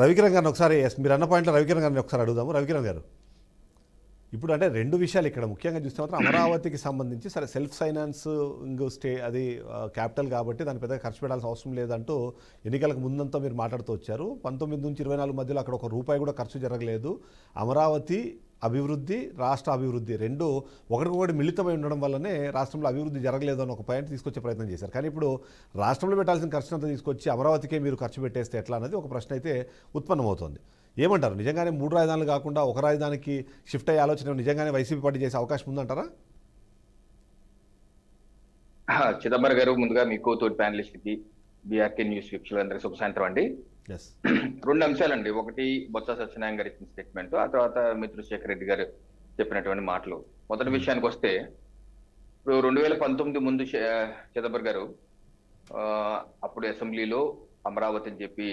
రవికిరణ్ గారిని ఒకసారి మీరు అన్న పాయింట్లో రవికిరణ్ గారిని ఒకసారి అడుగుదాము. రవికిరణ్ గారు, ఇప్పుడు అంటే రెండు విషయాలు ఇక్కడ ముఖ్యంగా చూస్తే మాత్రం అమరావతికి సంబంధించి సరే సెల్ఫ్ ఫైనాన్సింగ్ అది క్యాపిటల్ కాబట్టి దాని పెద్దగా ఖర్చు పెట్టాల్సిన అవసరం లేదంటూ ఎన్నికలకు ముందంతా మీరు మాట్లాడుతూ వచ్చారు. 19 నుంచి 24 మధ్యలో అక్కడ ఒక రూపాయి కూడా ఖర్చు జరగలేదు. అమరావతి అభివృద్ధి, రాష్ట్ర అభివృద్ధి రెండు ఒకటికొకటి మిళితమై ఉండడం వల్లనే రాష్ట్రంలో అభివృద్ధి జరగలేదు అని ఒక పాయింట్ తీసుకొచ్చే ప్రయత్నం చేశారు. కానీ ఇప్పుడు రాష్ట్రంలో పెట్టాల్సిన ఖర్చునంతా తీసుకొచ్చి అమరావతికే మీరు ఖర్చు పెట్టేస్తే ఎట్లా అనేది ఒక ప్రశ్న అయితే ఉత్పన్నమవుతోంది. ఏమంటారు? నిజంగానే 3 రాజధానులు కాకుండా ఒక రాజధానికి షిఫ్ట్ అయ్యే ఆలోచన నిజంగానే వైసీపీ పార్టీ చేసే అవకాశం ఉందంటారా? చిదంబరం గారు, ముందుగా మీకు తోటి ప్యానలిస్ట్ కి బీఆర్కే న్యూస్ వీక్షకులందరికీ శుభ సాయంత్రం అండి. రెండు అంశాలండి. ఒకటి బొత్స సత్యనారాయణ గారు ఇచ్చిన స్టేట్మెంట్, ఆ తర్వాత మిత్రుడు శేఖర్ రెడ్డి గారు చెప్పినటువంటి మాటలు. మొదటి విషయానికి వస్తే, ఇప్పుడు 2019 ముందు చిదంబరం గారు అప్పుడు అసెంబ్లీలో అమరావతి అని చెప్పి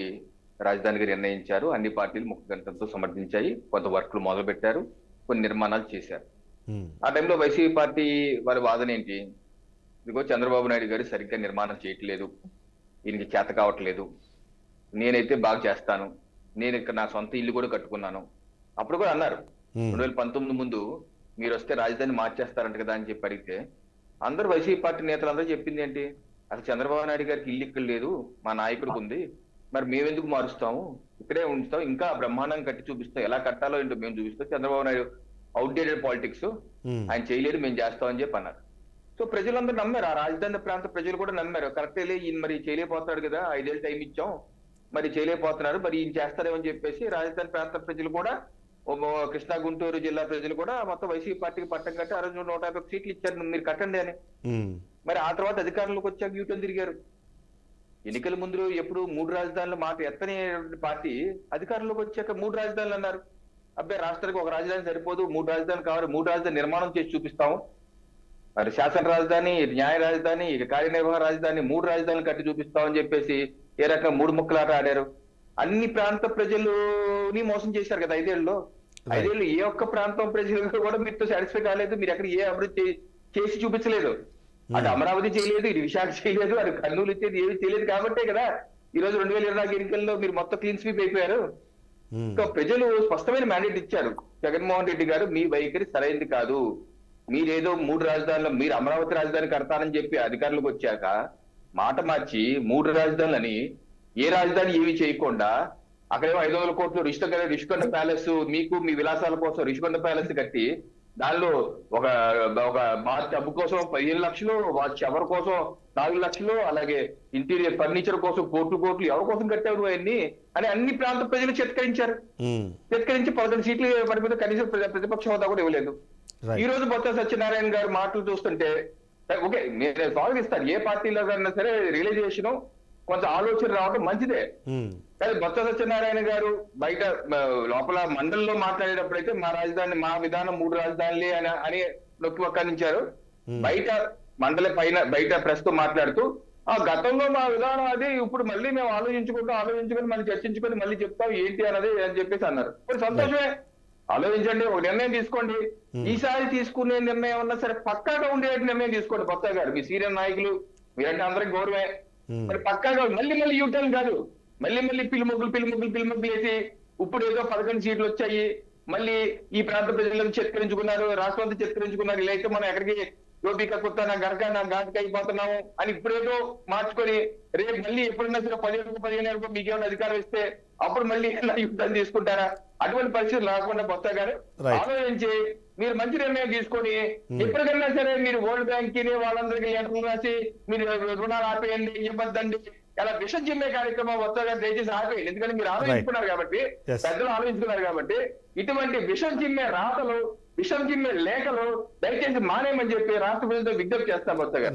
రాజధానిగా నిర్ణయించారు. అన్ని పార్టీలు ముఖ్య గంటంతో సమర్థించాయి. కొంత వర్క్లు మొదలు పెట్టారు, కొన్ని నిర్మాణాలు చేశారు. ఆ టైంలో వైసీపీ పార్టీ వారి వాదన ఏంటి? ఇదిగో చంద్రబాబు నాయుడు గారు సరిగ్గా నిర్మాణం చేయట్లేదు, ఈయనకి చేత కావట్లేదు, నేనైతే బాగా చేస్తాను, నేను ఇక్కడ నా సొంత ఇల్లు కూడా కట్టుకున్నాను. అప్పుడు కూడా అన్నారు 2019 ముందు మీరు వస్తే రాజధాని మార్చేస్తారంట కదా అని చెప్పి అడిగితే, అందరూ వైసీపీ పార్టీ నేతలందరూ చెప్పింది ఏంటి? అసలు చంద్రబాబు నాయుడు గారికి ఇల్లు ఇక్కడ లేదు, మా నాయకుడికి ఉంది, మరి మేమెందుకు మారుస్తాము, ఇక్కడే ఉంచుతాం, ఇంకా బ్రహ్మాండంగా కట్టి చూపిస్తాం, ఎలా కట్టాలో ఏంటో మేము చూపిస్తాం, చంద్రబాబు నాయుడు అవుట్డేటెడ్ పాలిటిక్స్, ఆయన చేయలేదు, మేము చేస్తామని చెప్పి అన్నారు. సో ప్రజలందరూ నమ్మారు, ఆ రాజధాని ప్రాంత ప్రజలు కూడా నమ్మారు. కరెక్టే, ఈయన మరి చేయలేకపోతున్నాడు కదా, 5 ఏళ్ళు టైం ఇచ్చాం, మరి చేయలేకపోతున్నారు, మరి ఈయన చేస్తారేమని చెప్పేసి రాజధాని ప్రాంత ప్రజలు కూడా, కృష్ణా గుంటూరు జిల్లా ప్రజలు కూడా మొత్తం వైసీపీ పార్టీకి పట్టం కట్టి 150 సీట్లు ఇచ్చారు, మీరు కట్టండి అని. మరి ఆ తర్వాత అధికారంలోకి వచ్చాక యూటర్న్ తిరిగారు. ఎన్నికల ముందు ఎప్పుడు 3 రాజధానుల మాట ఎత్తని పార్టీ అధికారంలోకి వచ్చాక 3 రాజధానులు అన్నారు. అబ్బాయి రాష్ట్రానికి ఒక రాజధాని సరిపోదు, 3 రాజధానులు కావాలి, 3 రాజధాని నిర్మాణం చేసి చూపిస్తాము, మరి శాసన రాజధాని, న్యాయ రాజధాని, ఇక కార్యనిర్వహణ రాజధాని, 3 రాజధానులు కట్టి చూపిస్తామని చెప్పేసి ఏ రకంగా 3 ముక్కలాట ఆడారు. అన్ని ప్రాంత ప్రజలని మోసం చేశారు కదా 5 ఏళ్ళలో. 5 ఏళ్ళు ఏ ఒక్క ప్రాంతం ప్రజలు కూడా మీతో సాటిస్ఫై కాలేదు, మీరు ఎక్కడ ఏ అభివృద్ధి చేసి చూపించలేదు. అటు అమరావతి చేయలేదు, ఇటు విశాఖ చేయలేదు, అటు కర్నూలు ఇచ్చేది ఏమి చేయలేదు. కాబట్టే కదా ఈ రోజు 2024 ఎన్నికల్లో మీరు మొత్తం క్లీన్ స్వీప్ అయిపోయారు. ఇంకా ప్రజలు స్పష్టమైన మ్యాండేట్ ఇచ్చారు, జగన్మోహన్ రెడ్డి గారు మీ వైఖరి సరైనది కాదు, మీరేదో 3 రాజధానులు, మీరు అమరావతి రాజధాని కడతానని చెప్పి అధికారులకు వచ్చాక మాట మార్చి 3 రాజధానులని, ఏ రాజధాని ఏమి చేయకుండా అక్కడేమో 500 కోట్లు రిషికొండ ప్యాలెస్, మీకు మీ విలాసాల కోసం రిషికొండ ప్యాలెస్ కట్టి దానిలో ఒక డబ్బు కోసం 15 లక్షలు, ఎవరి కోసం 4 లక్షలు, అలాగే ఇంటీరియర్ ఫర్నిచర్ కోసం కోట్లు ఎవరి కోసం కట్టారు అవన్నీ అని అన్ని ప్రాంత ప్రజలు చిత్కరించి 11 సీట్లు పడిపోతే కనీసం ప్రతిపక్ష హోదా కూడా ఇవ్వలేదు. ఈ రోజు బొత్స సత్యనారాయణ గారు మాటలు చూస్తుంటే, ఓకే మీరు స్వాగతిస్తారు, ఏ పార్టీలో కన్నా సరే రియలైజేషన్ కొంచెం ఆలోచన రావడం మంచిదే. కానీ బొత్స సత్యనారాయణ గారు బయట లోపల మండలిలో మాట్లాడేటప్పుడైతే మా రాజధాని, మా విధానం 3 రాజధానులే అని నొక్కి వక్కానించారు. బయట మండలి పైన బయట ప్రెస్ తో మాట్లాడుతూ, ఆ గతంలో మా విధానం అది, ఇప్పుడు మళ్ళీ మేము ఆలోచించుకొని మళ్ళీ చర్చించుకొని మళ్ళీ చెప్తాం ఏంటి అన్నది అని చెప్పేసి అన్నారు. మరి సంతోషమే, ఆలోచించండి, ఒక నిర్ణయం తీసుకోండి. ఈసారి తీసుకునే నిర్ణయం అన్నా సరే పక్కాగా ఉండే నిర్ణయం తీసుకోండి. బొత్స గారు మీ సీనియర్ నాయకులు, మీరంటే అందరికి గౌరవమే, మరి పక్కాగా మళ్ళీ యూటర్న్ కాదు, మళ్ళీ పిల్లి వేసి ఇప్పుడు ఏదో 11 సీట్లు వచ్చాయి, మళ్ళీ ఈ ప్రాంత ప్రజలను చిత్కరించుకున్నారు, రాష్ట్రం అంతా చిత్కరించుకున్నారు, ఇలా అయితే మనం ఎక్కడికి గోపిక కుత్తానా గనక నా ఘాటుకి అయిపోతున్నాము అని ఇప్పుడేదో మార్చుకొని రేపు మళ్ళీ ఎప్పుడైనా సరే 15 మీకేమైనా అధికారం ఇస్తే అప్పుడు మళ్ళీ యుద్ధాన్ని తీసుకుంటారా? అటువంటి పరిస్థితులు రాకుండా బొత్స గారు ఆలోచించి మీరు మంచి నిర్ణయం తీసుకొని ఎప్పటికైనా సరే మీరు వరల్డ్ బ్యాంక్ కి వాళ్ళందరికీ లెటర్లు రాసి మీరు రుణాలు ఆపేయండి, ఇవ్వద్దండి, అలా విషం చిమ్మే కార్యక్రమం బొత్స గారు దయచేసి ఆపేయండి. ఎందుకంటే మీరు ఆలోచించుకున్నారు కాబట్టి, పెద్దలు ఆలోచించుకున్నారు కాబట్టి, ఇటువంటి విషం చిమ్మే రాతలు, విషం చిమ్మే లేఖలు దయచేసి మానేయమని చెప్పి రాష్ట్ర ప్రజలతో విజ్ఞప్తి చేస్తాం బొత్స గారు.